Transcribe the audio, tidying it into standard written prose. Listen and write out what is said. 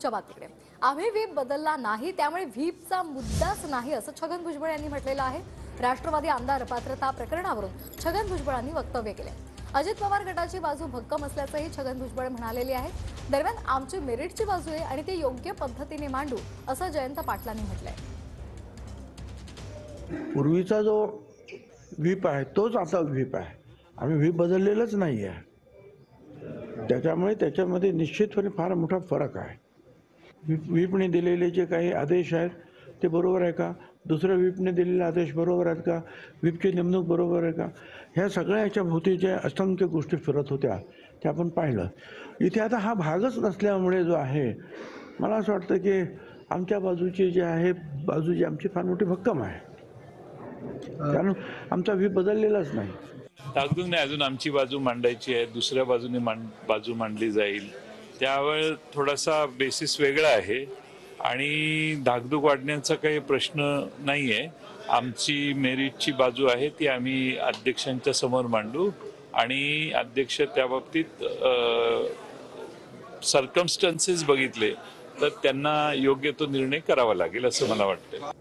च्या बातमीकडे आम्ही व्हीप बदलला नाही, त्यामुळे व्हीपचा मुद्दाच नाही असं छगन भुजबळ यांनी म्हटलेलं आहे। राष्ट्रवादी आमदार पात्रता प्रकरणावरून छगन भुजबळांनी वक्तव्य केले। अजित पवार गटाची बाजू भक्कम असल्याचंही छगन भुजबळ म्हणालेले आहेत। दरम्यान आमची मेरिटची बाजू आहे आणि ती योग्य पद्धतीने मांडू असं जयंत पाटलांनी म्हटलंय। पूर्वीचा जो व्हीप आहे तोच आता व्हीप आहे। आम्ही व्हीप बदललेलंच नाही आहे। त्याच्यामुळे त्याच्यामध्ये निश्चितपणे फार मोठा फरक आहे। व्हीपने दिलेले जे काही आदेश आहेत ते बरोबर आहे का, दुसऱ्या व्हीपने दिलेले आदेश बरोबर आहेत का, व्हीपची नेमणूक बरोबर आहे का, ह्या सगळ्या याच्या भोवती ज्या असंख्य गोष्टी फिरत होत्या त्या आपण पाहिलं। इथे आता हा भागच नसल्यामुळे जो आहे, मला असं वाटतं की आमच्या बाजूची जी आहे बाजू जी आमची फार मोठी भक्कम आहे, कारण आमचा व्हीप बदललेलाच नाही। धाकधूक नाही, अजून आमची बाजू मांडायची आहे, दुसऱ्या बाजूने बाजू मांडली जाईल। त्यावेळेस थोडासा बेसिस वेगळा आहे आणि धाकधूक वाढण्याचा काही प्रश्न नाही आहे। आमची मेरिटची बाजू आहे ती आम्ही अध्यक्षांच्या समोर मांडू आणि अध्यक्ष त्या बाबतीत सर्कमस्टन्सेस बघितले तर त्यांना योग्य तो निर्णय करावा लागेल असं मला वाटतं।